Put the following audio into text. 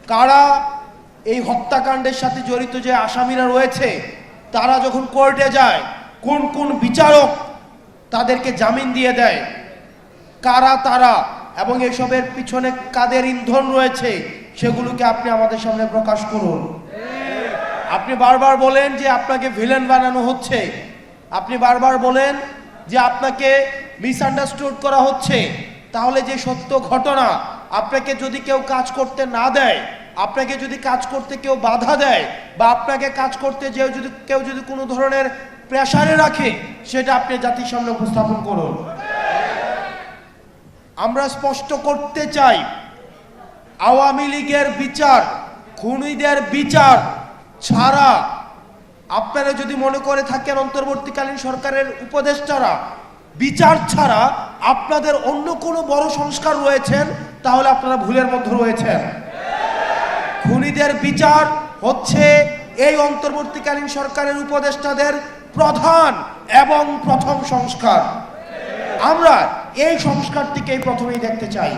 কারা এই হত্যাকাণ্ডের সাথে জড়িত যে আসামিরা রয়েছে তারা যখন কোর্টে যায় কোন কোন বিচারক তাদেরকে জামিন দিয়ে দেয়, কারা তারা এবং এসবের পিছনে কাদের ইন্ধন রয়েছে সেগুলোকে আপনি আমাদের সামনে প্রকাশ করুন। আপনি বারবার বলেন যে আপনাকে ভিলেন বানানো হচ্ছে, আপনি বারবার বলেন যে আপনাকে মিসআন্ডারস্টুড করা হচ্ছে। তাহলে যে সত্য ঘটনা, আপনাকে যদি কেউ কাজ করতে না দেয়, আপনাকে যদি কাজ করতে কেউ বাধা দেয় বা আপনাকে কাজ করতে কেউ যদি কোনো ধরনের প্রেসারে রাখে, সেটা আপনি জাতির সামনে উপস্থাপন করুন। আমরা স্পষ্ট করতে চাই, আওয়ামী লীগের বিচার, খুনিদের বিচার ছাড়া আপনারা যদি মনে করে থাকেন অন্তর্বর্তীকালীন সরকারের উপদেষ্টারা বিচার ছাড়া আপনাদের অন্য কোনো বড় সংস্কার রয়েছেন, তাহলে আপনারা ভুলের মধ্যে রয়েছেন। খুনিদের বিচার হচ্ছে এই অন্তর্বর্তীকালীন সরকারের উপদেষ্টাদের প্রধান এবং প্রথম সংস্কার। আমরা এই সংস্কারটিকেই প্রথমেই দেখতে চাই।